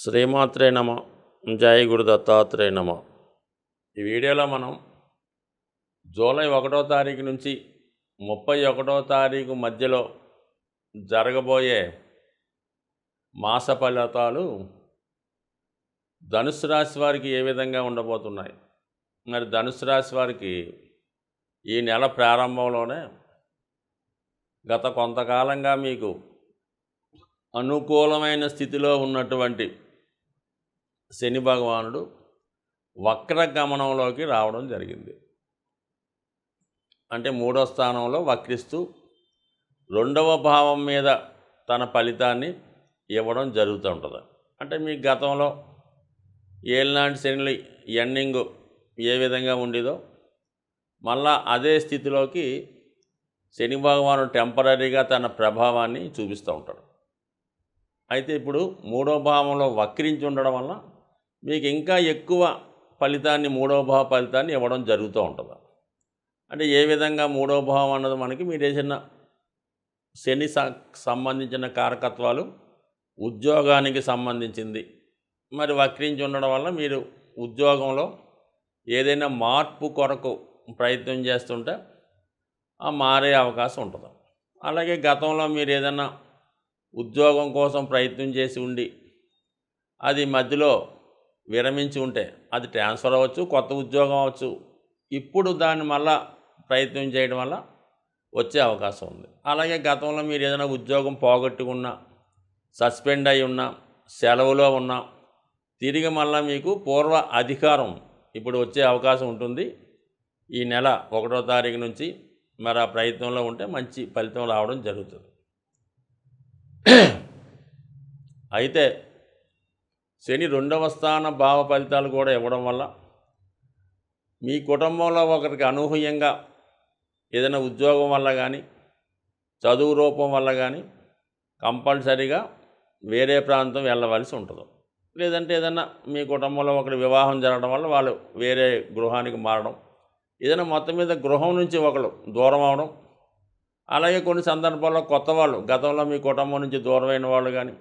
శ్రీమాత్రే నమ. జై గురు దత్తాత్రేయ నమ. ఈ వీడియోలో మనం జూలై 1వ తారీఖు నుంచి 31వ తారీఖు మధ్యలో జరగబోయే మాస ఫలితాలు ధనుస్సు రాశి వారికి ఏ విధంగా ఉండబోతున్నాయి. మరి ధనుస్సు రాశి వారికి ఈ నెల ప్రారంభంలోనే గత కొంతకాలంగా మీకు అనుకూలమైన స్థితిలో ఉన్నటువంటి శని భగవానుడు వక్ర గమనంలోకి రావడం జరిగింది. అంటే 3వ స్థానంలో వక్రిస్తూ 2వ భావం మీద తన ఫలితాన్ని ఇవ్వడం జరుగుతూ ఉంటుంది. అంటే మీ గతంలో ఏళ్ళనాటి శని ఎండింగ్ ఏ విధంగా ఉండేదో మళ్ళా అదే స్థితిలోకి శని భగవానుడు టెంపరీగా తన ప్రభావాన్ని చూపిస్తూ ఉంటాడు. అయితే ఇప్పుడు 3వ భావంలో వక్రించి ఉండడం వల్ల మీకు ఇంకా ఎక్కువ ఫలితాన్ని 3వ భావ ఫలితాన్ని ఇవ్వడం జరుగుతూ ఉంటుంది. అంటే ఏ విధంగా 3వ భావం అన్నది మనకి మీరు వేసిన శని సంబంధించిన కారకత్వాలు ఉద్యోగానికి సంబంధించింది. మరి వక్రించి ఉండడం వల్ల మీరు ఉద్యోగంలో ఏదైనా మార్పు కొరకు ప్రయత్నం చేస్తుంటే ఆ మారే అవకాశం ఉంటుంది. అలాగే గతంలో మీరు ఏదైనా ఉద్యోగం కోసం ప్రయత్నం చేసి ఉండి అది మధ్యలో విరమించి ఉంటే అది ట్రాన్స్ఫర్ అవ్వచ్చు, కొత్త ఉద్యోగం అవ్వచ్చు. ఇప్పుడు దాన్ని మళ్ళా ప్రయత్నం చేయడం వల్ల వచ్చే అవకాశం ఉంది. అలాగే గతంలో మీరు ఏదైనా ఉద్యోగం పోగొట్టుకున్నా, సస్పెండ్ అయి ఉన్నా, సెలవులో ఉన్నా తిరిగి మళ్ళీ మీకు పూర్వ అధికారం ఇప్పుడు వచ్చే అవకాశం ఉంటుంది. ఈ నెల 1వ తారీఖు నుంచి మరి ఆ ప్రయత్నంలో ఉంటే మంచి ఫలితం రావడం జరుగుతుంది. అయితే శని 2వ స్థాన భావ ఫలితాలు కూడా ఇవ్వడం వల్ల మీ కుటుంబంలో ఒకరికి అనూహ్యంగా ఏదైనా ఉద్యోగం వల్ల కానీ, చదువు రూపం వల్ల కానీ కంపల్సరీగా వేరే ప్రాంతం వెళ్ళవలసి ఉంటుంది. లేదంటే ఏదైనా మీ కుటుంబంలో ఒకరి వివాహం జరగడం వల్ల వాళ్ళు వేరే గృహానికి మారడం, ఏదైనా మొత్తం మీద గృహం నుంచి ఒకరు దూరం అవడం. అలాగే కొన్ని సందర్భాల్లో కొత్త వాళ్ళు గతంలో మీ కుటుంబం నుంచి దూరమైన వాళ్ళు కానీ,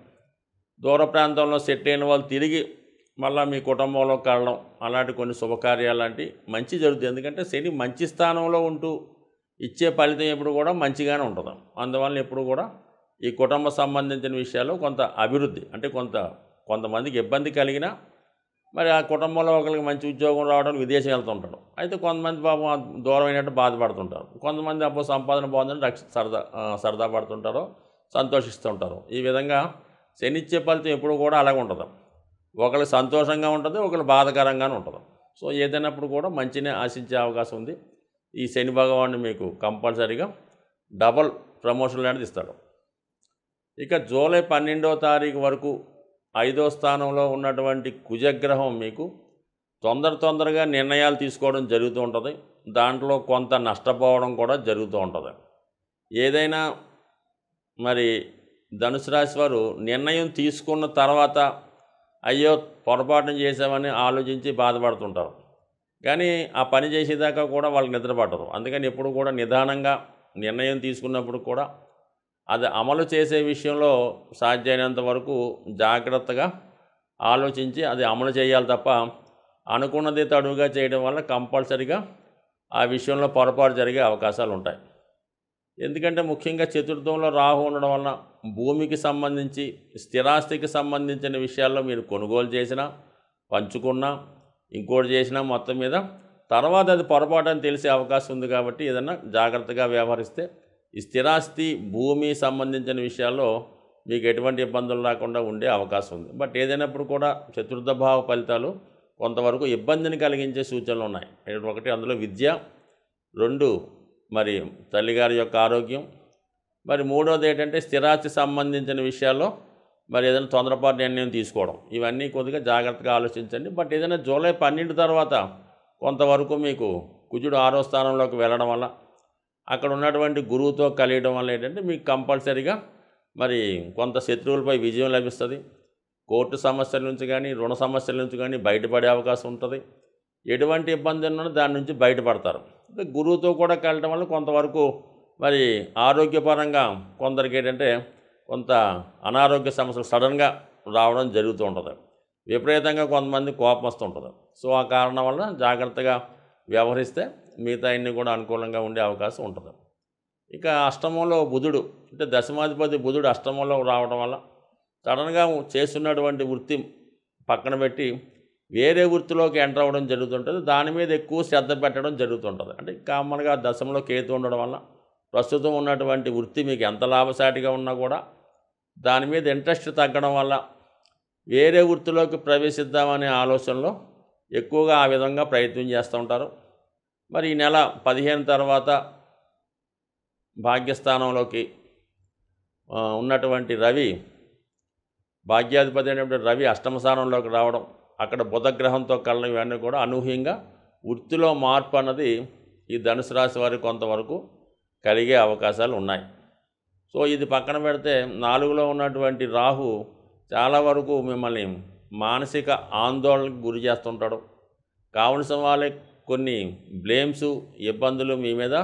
దూర ప్రాంతంలో సెట్ అయిన వాళ్ళు తిరిగి మళ్ళీ మీ కుటుంబంలోకి వెళ్ళడం, అలాంటి కొన్ని శుభకార్యాలు లాంటి మంచి జరుగుతుంది. ఎందుకంటే శని మంచి స్థానంలో ఉంటూ ఇచ్చే ఫలితం ఎప్పుడు కూడా మంచిగానే ఉంటుంది. అందువల్ల ఎప్పుడు కూడా ఈ కుటుంబ సంబంధించిన విషయాల్లో కొంత అభివృద్ధి, అంటే కొంతమందికి ఇబ్బంది కలిగినా మరి ఆ కుటుంబంలో ఒకరికి మంచి ఉద్యోగం రావడానికి విదేశం వెళ్తుంటాడు. అయితే కొంతమంది పాపం దూరం అయినట్టు బాధపడుతుంటారు. కొంతమంది అప్పుడు సంపాదన బాగుందని సరదా పడుతుంటారు, సంతోషిస్తుంటారు. ఈ విధంగా శని ఇచ్చే ఫలితం ఎప్పుడు కూడా అలాగే ఉంటుంది. ఒకరికి సంతోషంగా ఉంటుంది, ఒకరికి బాధకరంగానే ఉంటుంది. సో ఏదైనప్పుడు కూడా మంచినే ఆశించే అవకాశం ఉంది. ఈ శని భగవానుడు మీకు కంపల్సరీగా డబల్ ప్రమోషన్ అనేది ఇస్తాడు. ఇక జూలై 12వ తారీఖు వరకు 5వ స్థానంలో ఉన్నటువంటి కుజగ్రహం మీకు తొందరగా నిర్ణయాలు తీసుకోవడం జరుగుతూ ఉంటుంది. దాంట్లో కొంత నష్టపోవడం కూడా జరుగుతూ ఉంటుంది. ఏదైనా మరి ధనుసు రాశి వారు నిర్ణయం తీసుకున్న తర్వాత అయ్యో పొరపాటున చేసామని ఆలోచించి బాధపడుతుంటారు. కానీ ఆ పని చేసేదాకా కూడా వాళ్ళకి నిద్ర పట్టదు. అందుకని ఎప్పుడు కూడా నిదానంగా నిర్ణయం తీసుకున్నప్పుడు కూడా అది అమలు చేసే విషయంలో సాధ్యమైనంత వరకు జాగ్రత్తగా ఆలోచించి అది అమలు చేయాలి తప్ప అనుకున్నది తడువుగా చేయడం వల్ల కంపల్సరీగా ఆ విషయంలో పొరపాటు జరిగే అవకాశాలు ఉంటాయి. ఎందుకంటే ముఖ్యంగా చతుర్థంలో రాహు ఉండడం వలన భూమికి సంబంధించి, స్థిరాస్తికి సంబంధించిన విషయాల్లో మీరు కొనుగోలు చేసినా, పంచుకున్నా, ఇంకోటి చేసినా మొత్తం మీద తర్వాత అది పొరపాటు అని తెలిసే అవకాశం ఉంది. కాబట్టి ఏదన్నా జాగ్రత్తగా వ్యవహరిస్తే ఈ స్థిరాస్తి, భూమి సంబంధించిన విషయాల్లో మీకు ఎటువంటి ఇబ్బందులు రాకుండా ఉండే అవకాశం ఉంది. బట్ ఏదైనప్పుడు కూడా చతుర్థ భావ ఫలితాలు కొంతవరకు ఇబ్బందిని కలిగించే సూచనలు ఉన్నాయి. ఒకటి అందులో విద్య, 2 మరి తల్లిగారి యొక్క ఆరోగ్యం, మరి 3వది ఏంటంటే స్థిరాస్తి సంబంధించిన విషయాల్లో మరి ఏదైనా తొందరపాటు నిర్ణయం తీసుకోవడం. ఇవన్నీ కొద్దిగా జాగ్రత్తగా ఆలోచించండి. బట్ ఏదైనా జూలై 12 తర్వాత కొంతవరకు మీకు కుజుడు 6వ స్థానంలోకి వెళ్ళడం వల్ల అక్కడ ఉన్నటువంటి గురువుతో కలియడం వల్ల ఏంటంటే మీకు కంపల్సరీగా మరి కొంత శత్రువులపై విజయం లభిస్తుంది. కోర్టు సమస్యల నుంచి కానీ, రుణ సమస్యల నుంచి కానీ బయటపడే అవకాశం ఉంటుంది. ఎటువంటి ఇబ్బంది ఉన్నా దాని నుంచి బయటపడతారు. గురువుతో కూడా కలవడం వల్ల కొంతవరకు మరి ఆరోగ్యపరంగా కొందరికి ఏంటంటే కొంత అనారోగ్య సమస్యలు సడన్గా రావడం జరుగుతూ ఉంటుంది. విపరీతంగా కొంతమంది కోపం వస్తుంటుంది. సో ఆ కారణం వల్ల జాగ్రత్తగా వ్యవహరిస్తే మిగతా అన్నీ కూడా అనుకూలంగా ఉండే అవకాశం ఉంటుంది. ఇక అష్టమంలో బుధుడు అంటే దశమాధిపతి బుధుడు అష్టమంలో రావడం వల్ల సడన్గా చేస్తున్నటువంటి వృత్తి పక్కన పెట్టి వేరే వృత్తిలోకి ఎంటర్ అవ్వడం జరుగుతుంటుంది. దాని మీద ఎక్కువ శ్రద్ధ పెట్టడం జరుగుతుంటుంది. అంటే కామన్గా దశంలో కేతు ఉండడం వల్ల ప్రస్తుతం ఉన్నటువంటి వృత్తి మీకు ఎంత లాభసాటిగా ఉన్నా కూడా దాని మీద ఇంట్రెస్ట్ తగ్గడం వల్ల వేరే వృత్తిలోకి ప్రవేశిద్దామనే ఆలోచనలో ఎక్కువగా ఆ విధంగా ప్రయత్నం చేస్తూ ఉంటారు. మరి ఈ నెల 15 తర్వాత భాగ్యస్థానంలోకి ఉన్నటువంటి రవి, భాగ్యాధిపతి అయినటువంటి రవి అష్టమ స్థానంలోకి రావడం, అక్కడ బుధగ్రహంతో కలడం, ఇవన్నీ కూడా అనూహ్యంగా వృత్తిలో మార్పు అన్నది ఈ ధనుసు రాశి వారికి కొంతవరకు కలిగే అవకాశాలు ఉన్నాయి. సో ఇది పక్కన పెడితే 4లో ఉన్నటువంటి రాహు చాలా వరకు మిమ్మల్ని మానసిక ఆందోళనకు గురి చేస్తుంటాడు. కావలసిన వాళ్ళే కొన్ని బ్లేమ్స్, ఇబ్బందులు మీ మీద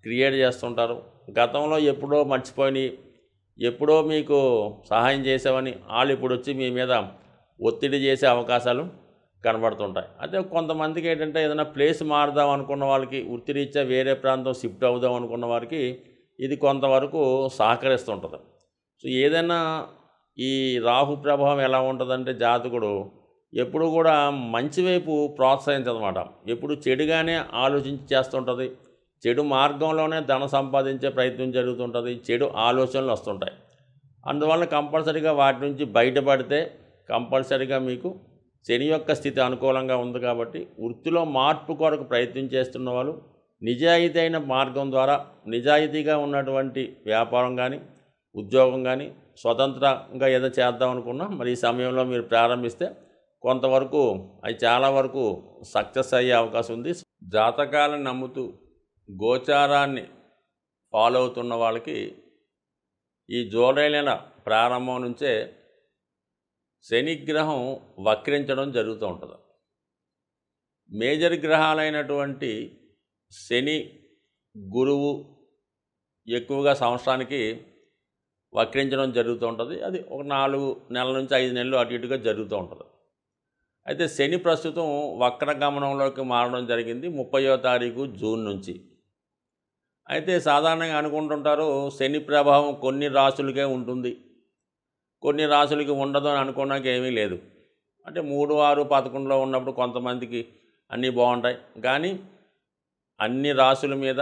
క్రియేట్ చేస్తుంటారు. గతంలో ఎప్పుడో మర్చిపోయి ఎప్పుడో మీకు సహాయం చేసామని వాళ్ళు ఇప్పుడు వచ్చి మీ మీద ఒత్తిడి చేసే అవకాశాలు కనబడుతుంటాయి. అయితే కొంతమందికి ఏంటంటే ఏదైనా ప్లేస్ మారుదాం అనుకున్న వాళ్ళకి, వృత్తిరీత్యా వేరే ప్రాంతం షిఫ్ట్ అవుదాం అనుకున్న వారికి ఇది కొంతవరకు సహకరిస్తుంటుంది. సో ఏదైనా ఈ రాహు ప్రభావం ఎలా ఉంటుందంటే జాతకుడు ఎప్పుడు కూడా మంచి వైపు ప్రోత్సహించదన్నమాట. ఎప్పుడు చెడుగానే ఆలోచించి చేస్తుంటుంది. చెడు మార్గంలోనే ధనం సంపాదించే ప్రయత్నం జరుగుతుంటుంది. చెడు ఆలోచనలు వస్తుంటాయి. అందువల్ల కంపల్సరీగా వాటి నుంచి బయటపడితే కంపల్సరీగా మీకు శని యొక్క స్థితి అనుకూలంగా ఉంది కాబట్టి వృత్తిలో మార్పు కొరకు ప్రయత్నం చేస్తున్న వాళ్ళు నిజాయితీ అయిన మార్గం ద్వారా నిజాయితీగా ఉన్నటువంటి వ్యాపారం కానీ, ఉద్యోగం కానీ, స్వతంత్రంగా ఏదో చేద్దాం అనుకున్నా మరి ఈ సమయంలో మీరు ప్రారంభిస్తే కొంతవరకు అది చాలా వరకు సక్సెస్ అయ్యే అవకాశం ఉంది. జాతకాలను నమ్ముతూ గోచారాన్ని ఫాలో అవుతున్న వాళ్ళకి ఈ జూలై నెల ప్రారంభం నుంచే శనిగ్రహం వక్రించడం జరుగుతూ ఉంటుంది. మేజర్ గ్రహాలైనటువంటి శని, గురువు ఎక్కువగా సంవత్సరానికి వక్రించడం జరుగుతూ ఉంటుంది. అది ఒక 4 నెలల నుంచి 5 నెలలు అటు ఇటుగా జరుగుతూ ఉంటుంది. అయితే శని ప్రస్తుతం వక్రగమనంలోకి మారడం జరిగింది 30వ తారీఖు జూన్ నుంచి. అయితే సాధారణంగా అనుకుంటుంటారు శని ప్రభావం కొన్ని రాశులకే ఉంటుంది, కొన్ని రాశులకి ఉండదు అని అనుకోవడానికి ఏమీ లేదు. అంటే 3, 6, 11లో ఉన్నప్పుడు కొంతమందికి అన్నీ బాగుంటాయి, కానీ అన్ని రాశుల మీద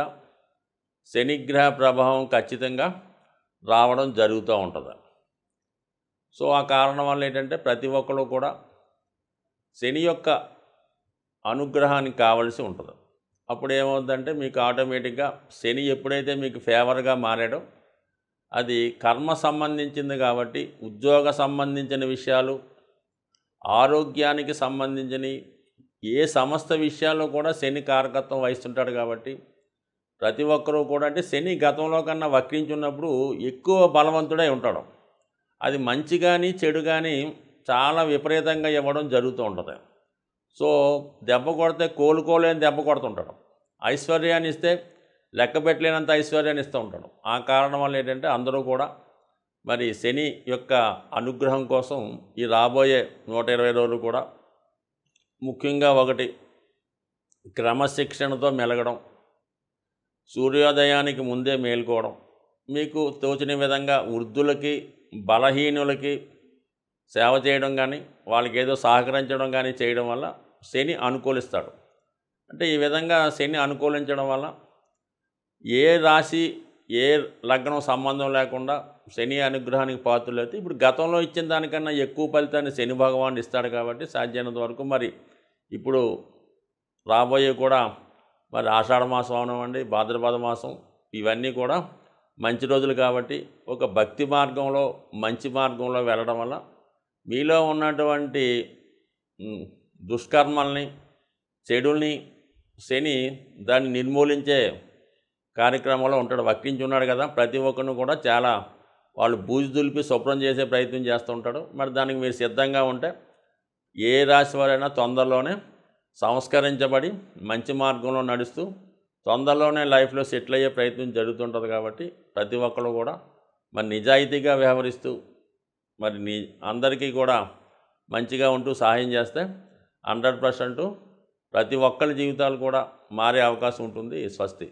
శనిగ్రహ ప్రభావం ఖచ్చితంగా రావడం జరుగుతూ ఉంటుంది. సో ఆ కారణం వల్ల ఏంటంటే ప్రతి ఒక్కరు కూడా శని యొక్క అనుగ్రహానికి కావలసి ఉంటుంది. అప్పుడు ఏమవుతుందంటే మీకు ఆటోమేటిక్గా శని ఎప్పుడైతే మీకు ఫేవర్గా మారాడో అది కర్మ సంబంధించింది కాబట్టి ఉద్యోగ సంబంధించిన విషయాలు, ఆరోగ్యానికి సంబంధించిన ఏ సమస్త విషయాల్లో కూడా శని కారకత్వం వహిస్తుంటాడు. కాబట్టి ప్రతి ఒక్కరూ కూడా అంటే శని గతంలో కన్నా వక్రించున్నప్పుడు ఎక్కువ బలవంతుడై ఉంటాడు. అది మంచి కానీ చెడు కానీ చాలా విపరీతంగా ఇవ్వడం జరుగుతూ ఉంటుంది. సో దెబ్బ కొడితే కోలుకోలేని దెబ్బ కొడుతుంటాడు. ఐశ్వర్యాన్ని ఇస్తే లెక్క పెట్టలేనంత ఐశ్వర్యాన్ని ఇస్తూ ఉంటాడు. ఆ కారణం వల్ల ఏంటంటే అందరూ కూడా మరి శని యొక్క అనుగ్రహం కోసం ఈ రాబోయే 120 రోజులు కూడా ముఖ్యంగా ఒకటి క్రమశిక్షణతో మెలగడం, సూర్యోదయానికి ముందే మేల్కోవడం, మీకు తోచిన విధంగా వృద్ధులకి, బలహీనులకి సేవ చేయడం కానీ, వాళ్ళకి ఏదో సహకరించడం కానీ చేయడం వల్ల శని అనుకూలిస్తాడు. అంటే ఈ విధంగా శని అనుకూలించడం వల్ల ఏ రాశి, ఏ లగ్నం సంబంధం లేకుండా శని అనుగ్రహానికి పాత్రలైతే ఇప్పుడు గతంలో ఇచ్చిన దానికన్నా ఎక్కువ ఫలితాన్ని శని భగవానుడు ఇస్తాడు. కాబట్టి సాధ్యమైనంత వరకు మరి ఇప్పుడు రాబోయే కూడా మరి ఆషాఢ మాసం అవనివ్వండి, భాద్రపద మాసం, ఇవన్నీ కూడా మంచి రోజులు కాబట్టి ఒక భక్తి మార్గంలో, మంచి మార్గంలో వెళ్ళడం వల్ల మీలో ఉన్నటువంటి దుష్కర్మల్ని, చెడుల్ని శని దాన్ని నిర్మూలించే కార్యక్రమంలో ఉంటాడు. వక్రించి ఉన్నాడు కదా, ప్రతి ఒక్కరిని కూడా చాలా వాళ్ళు బూజు దులిపి శుభ్రం చేసే ప్రయత్నం చేస్తూ ఉంటాడు. మరి దానికి మీరు సిద్ధంగా ఉంటే ఏ రాశి వారైనా తొందరలోనే సంస్కరించబడి మంచి మార్గంలో నడుస్తూ తొందరలోనే లైఫ్లో సెటిల్ అయ్యే ప్రయత్నం జరుగుతుంటుంది. కాబట్టి ప్రతి ఒక్కరు కూడా మరి నిజాయితీగా వ్యవహరిస్తూ మరి అందరికీ కూడా మంచిగా ఉంటూ సహాయం చేస్తే 100% ప్రతి ఒక్కరి జీవితాలు కూడా మారే అవకాశం ఉంటుంది. స్వస్తి.